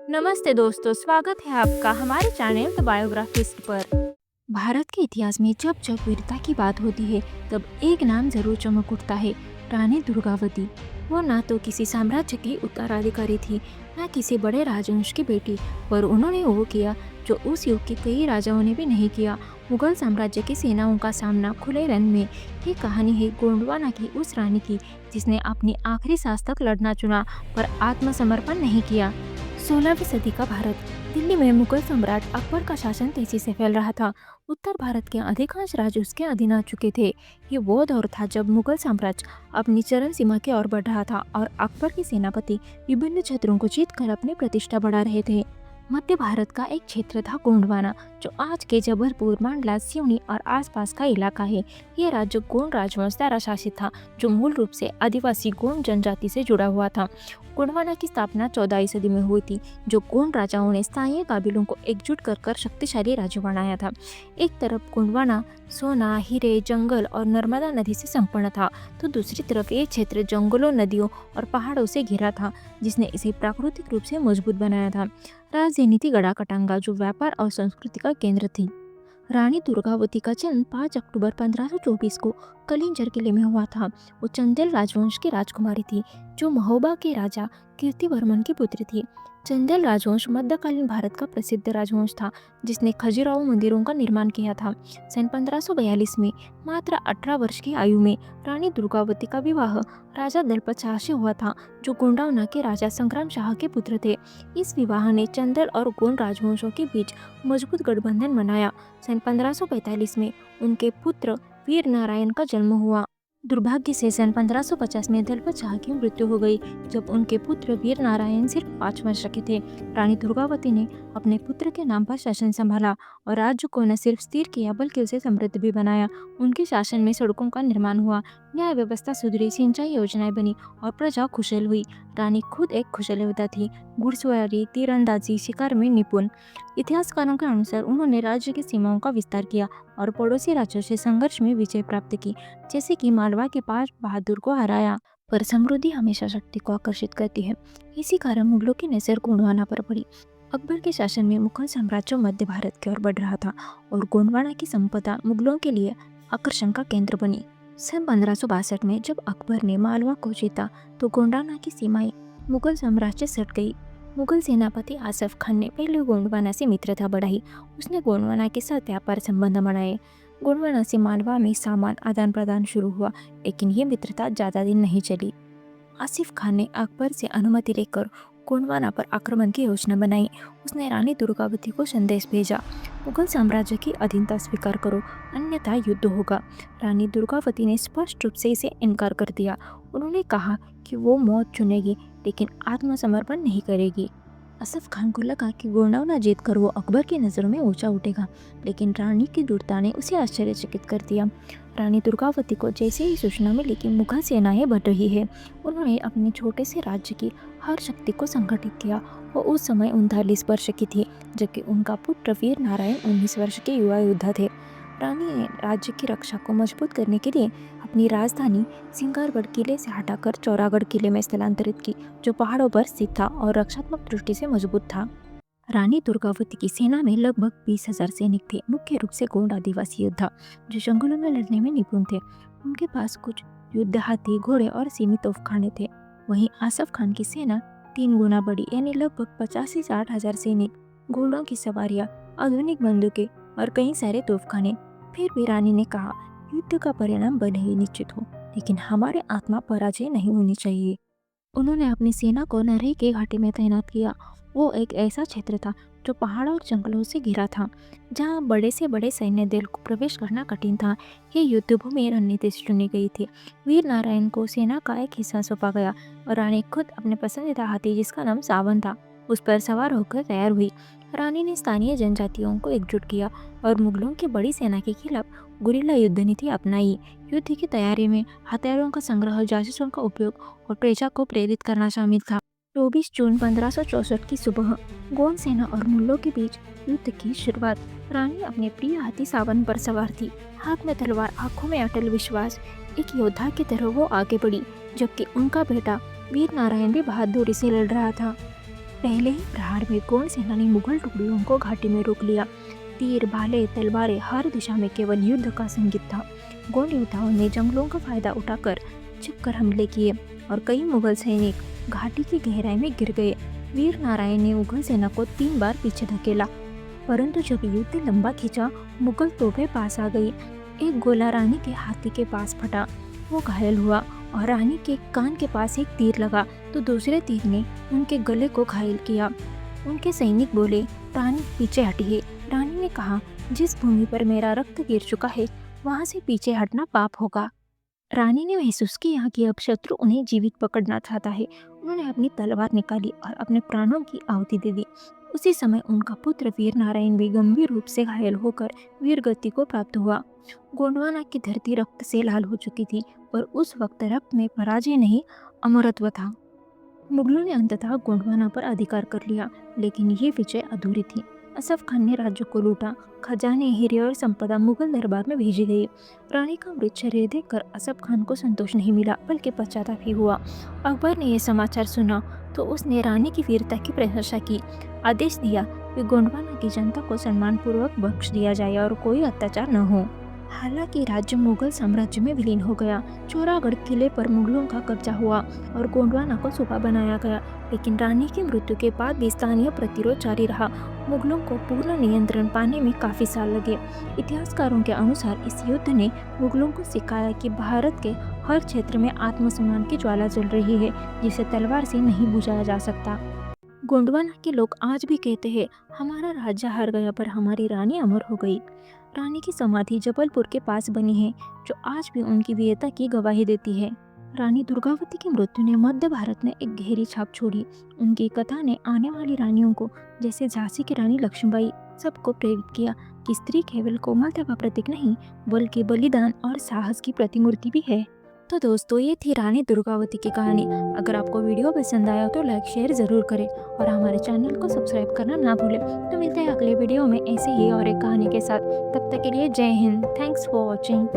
नमस्ते दोस्तों, स्वागत है आपका हमारे चैनल द बायोग्राफिस्ट पर। भारत के इतिहास में जब जब वीरता की बात होती है तब एक नाम जरूर चमक उठता है, रानी दुर्गावती। वो ना तो किसी साम्राज्य की उत्तराधिकारी थी, ना किसी बड़े राजवंश की बेटी, पर उन्होंने वो किया जो उस युग के कई राजाओं ने भी नहीं किया। मुगल साम्राज्य की सेनाओं का सामना खुले रण में। ये कहानी है गोंडवाना की उस रानी की जिसने अपनी आखिरी सांस तक लड़ना चुना पर आत्मसमर्पण नहीं किया। 16वीं सदी का भारत। दिल्ली में मुगल सम्राट अकबर का शासन तेजी से फैल रहा था। उत्तर भारत के अधिकांश राज्य उसके अधीन आ चुके थे। ये वो दौर था जब मुगल साम्राज्य अपनी चरम सीमा की ओर बढ़ रहा था और अकबर के सेनापति विभिन्न क्षेत्रों को जीतकर अपनी प्रतिष्ठा बढ़ा रहे थे। मध्य भारत का एक क्षेत्र था गोंडवाना, जो आज के जबलपुर, मंडला, सिवनी और आसपास का इलाका है। ये राज्य गोंड राजवंश द्वारा शासित था, जो मूल रूप से आदिवासी गोंड जनजाति से जुड़ा हुआ था। गोंडवाना की स्थापना 14वीं सदी में हुई थी, जो गोंड राजाओं ने स्थानीय काबिलों को एकजुट कर शक्तिशाली राज्य बनाया था। एक तरफ गोंडवाना सोना, हीरे, जंगल और नर्मदा नदी से संपन्न था, तो दूसरी तरफ ये क्षेत्र जंगलों, नदियों और पहाड़ों से घिरा था, जिसने इसे प्राकृतिक रूप से मजबूत बनाया था। राजधानी थी गढ़ाकटांगा, जो व्यापार और संस्कृति का केंद्र थी। रानी दुर्गावती का जन्म 5 अक्टूबर 1524 को कलिंजर किले में हुआ था। वो चंदेल राजवंश की राजकुमारी थी, जो महोबा के राजा कीर्तिवर्मन की पुत्री थी। चंदेल राजवंश मध्यकालीन भारत का प्रसिद्ध राजवंश था, जिसने खजुराहो मंदिरों का निर्माण किया था। सन 1542 में मात्र 18 वर्ष की आयु में रानी दुर्गावती का विवाह राजा दलपत शाह से हुआ था, जो गोंडवाना के राजा संग्राम शाह के पुत्र थे। इस विवाह ने चंदेल और गोंड राजवंशों के बीच मजबूत गठबंधन बनाया। सन 1545 में उनके पुत्र वीर नारायण का जन्म हुआ। दुर्भाग्य से सन 1550 में दलपत शाह की मृत्यु हो गई, जब उनके पुत्र वीर नारायण सिर्फ 5 वर्ष के थे। रानी दुर्गावती ने अपने पुत्र के नाम पर शासन संभाला और राज्य को न सिर्फ स्थिर किया बल्कि उसे समृद्ध भी बनाया। उनके शासन में सड़कों का निर्माण हुआ, न्याय व्यवस्था सुधरी, सिंचाई योजनाएं बनी और प्रजा खुशहाल हुई। रानी खुद एक कुशल योद्धा थी, घुड़सवारी, तीरंदाजी, शिकार में निपुण। इतिहासकारों के अनुसार उन्होंने राज्य की सीमाओं का विस्तार किया और पड़ोसी राज्यों से संघर्ष में विजय प्राप्त की, जैसे कि मालवा के पास बहादुर को हराया। पर समृद्धि हमेशा शक्ति को आकर्षित करती है। इसी कारण मुगलों की नजर गोंडवाना पर पड़ी। अकबर के शासन में मुगल साम्राज्य मध्य भारत की ओर बढ़ रहा था और गोंडवाना की संपदा मुगलों के लिए आकर्षण का केंद्र बनी। सन 1562 में जब अकबर ने मालवा को जीता तो गोंडवाना की सीमाएं मुगल साम्राज्य से सट गई। मुगल सेनापति आसफ खान ने पहले गोंडवाना से मित्रता बढ़ाई। उसने गोंडवाना के साथ व्यापार संबंध बनाए। गोंडवाना से मालवा में सामान आदान प्रदान शुरू हुआ, लेकिन ये मित्रता ज़्यादा दिन नहीं चली। आसिफ खान ने अकबर से अनुमति लेकर गोंडवाना पर आक्रमण की योजना बनाई। उसने रानी दुर्गावती को संदेश भेजा, मुगल साम्राज्य की अधीनता स्वीकार करो, अन्यथा युद्ध होगा। रानी दुर्गावती ने स्पष्ट रूप से इसे इनकार कर दिया। उन्होंने कहा कि वो मौत चुनेगी, लेकिन आत्मसमर्पण नहीं करेगी। आसफ खान को लगा कि गोंडवाना जीतकर वो अकबर की नज़रों में ऊंचा उठेगा, लेकिन रानी की दुर्ता ने उसे आश्चर्यचकित कर दिया। रानी दुर्गावती को जैसे ही सूचना मिली कि मुगल सेनाएं बढ़ रही है, उन्होंने अपने छोटे से राज्य की हर शक्ति को संगठित किया। वो उस समय 39 वर्ष की थी, जबकि उनका पुत्र वीर नारायण 19 वर्ष के युवा योद्धा थे। रानी ने राज्य की रक्षा को मजबूत करने के लिए अपनी राजधानी सिंगारगढ़ किले से हटाकर चौरागढ़ किले में स्थलांतरित की, जो पहाड़ों पर स्थित था और रक्षात्मक दृष्टि से मजबूत था। रानी दुर्गावती की सेना में लगभग 20,000 सैनिक थे, मुख्य रूप से गोंड आदिवासी योद्धा जो जंगलों में लड़ने में निपुण थे। उनके पास कुछ युद्ध हाथी, घोड़े और सीमित तोपखाने थे। वहीं आसफ खान की सेना 3 गुना बड़ी, यानी लगभग 50 से 60,000 सैनिक, घोड़ों की सवारियां, आधुनिक बंदूकें और कई सारे तोपखाने। फिर भी रानी ने कहा, युद्ध का परिणाम भले ही निश्चित हो, लेकिन हमारे आत्मा पराजय नहीं होनी चाहिए। उन्होंने अपनी सेना को नरही के घाटी में तैनात किया। वो एक ऐसा क्षेत्र था जो पहाड़ों और जंगलों से घिरा था, जहाँ बड़े से बड़े सैन्य दल को प्रवेश करना कठिन था। ये युद्ध भूमि रणनीति से चुनी गई थी। वीर नारायण को सेना का एक हिस्सा सौंपा गया और रानी खुद अपने पसंदीदा हाथी, जिसका नाम सावन था, उस पर सवार होकर तैयार हुई। रानी ने स्थानीय जनजातियों को एकजुट किया और मुगलों की बड़ी सेना के खिलाफ गुरिल्ला युद्ध नीति अपनाई। युद्ध की तैयारी में हथियारों का संग्रह, जासूसों का उपयोग और प्रजा को प्रेरित करना शामिल था। 24 जून 1564 की सुबह गोंड सेना और मुगलों के बीच युद्ध की शुरुआत। रानी अपने प्रिय हाथी सावन पर सवार थी, हाथ में तलवार, आंखों में अटल विश्वास। एक योद्धा की तरह वो आगे बढ़ी, जबकि उनका बेटा वीर नारायण भी बहादुरी से लड़ रहा था। पहले ही प्रहार में गोंड सेना ने मुगल टुकड़ियों को घाटी में रोक लिया। तीर, भाले, तलवारें, हर दिशा में केवल युद्ध का संगीत था। गोंड योद्धाओं ने जंगलों का फायदा उठाकर छिपकर हमले किए और कई मुगल सैनिक घाटी की गहराई में गिर गए। वीर नारायण ने मुगल सेना को 3 बार पीछे धकेला, परंतु जब युद्ध लंबा खींचा, मुगल तोपें पास आ गई। एक गोला रानी के हाथी के पास फटा, वो घायल हुआ और रानी के कान के पास एक तीर लगा तो दूसरे तीर ने उनके गले को घायल किया। उनके सैनिक बोले, रानी पीछे हटिए। रानी ने कहा, जिस भूमि पर मेरा रक्त गिर चुका है वहां से पीछे हटना पाप होगा। रानी ने महसूस किया कि अब शत्रु उन्हें जीवित पकड़ना चाहता है। उन्होंने अपनी तलवार निकाली और अपने प्राणों की आहुति दे दी। उसी समय उनका पुत्र वीर नारायण भी गंभीर रूप से घायल होकर वीर गति को प्राप्त हुआ। गोंडवाना की धरती रक्त से लाल हो चुकी थी, पर उस वक्त रक्त में पराजय नहीं, अमरत्व था। मुगलों ने अंततः गोंडवाना पर अधिकार कर लिया, लेकिन ये विजय अधूरी थी। असफ खान ने राज्य को लूटा। खजाने, हीरे और संपदा मुगल दरबार में भेजी गई। रानी का मृत शरीर देखकर असफ खान को संतोष नहीं मिला, बल्कि पश्चाताप ही हुआ। अकबर ने यह समाचार सुना तो उसने रानी की वीरता की प्रशंसा की। आदेश दिया कि गोंडवाना की जनता को सम्मानपूर्वक बख्श दिया जाए और कोई अत्याचार न हो। हालांकि राज्य मुगल साम्राज्य में विलीन हो गया। चौरागढ़ किले पर मुगलों का कब्जा हुआ और गोंडवाना को सूबा बनाया गया, लेकिन रानी की मृत्यु के बाद भी स्थानीय प्रतिरोध जारी रहा। मुगलों को पूर्ण नियंत्रण पाने में काफी साल लगे। इतिहासकारों के अनुसार इस युद्ध ने मुगलों को सिखाया कि भारत के हर क्षेत्र में आत्मसम्मान की ज्वाला जल रही है, जिसे तलवार से नहीं बुझाया जा सकता। गोंडवाना के लोग आज भी कहते हैं, हमारा राजा हार गया पर हमारी रानी अमर हो गई। रानी की समाधि जबलपुर के पास बनी है, जो आज भी उनकी वीरता की गवाही देती है। रानी दुर्गावती की मृत्यु ने मध्य भारत में एक गहरी छाप छोड़ी। उनकी कथा ने आने वाली रानियों को, जैसे झांसी की रानी लक्ष्मीबाई, सबको प्रेरित किया कि स्त्री केवल कोमलता का प्रतीक नहीं, बल्कि बलिदान और साहस की प्रतिमूर्ति भी है। तो दोस्तों, ये थी रानी दुर्गावती की कहानी। अगर आपको वीडियो पसंद आया तो लाइक शेयर ज़रूर करें और हमारे चैनल को सब्सक्राइब करना ना भूलें। तो मिलते हैं अगले वीडियो में ऐसे ही और एक कहानी के साथ। तब तक के लिए जय हिंद। Thanks for watching.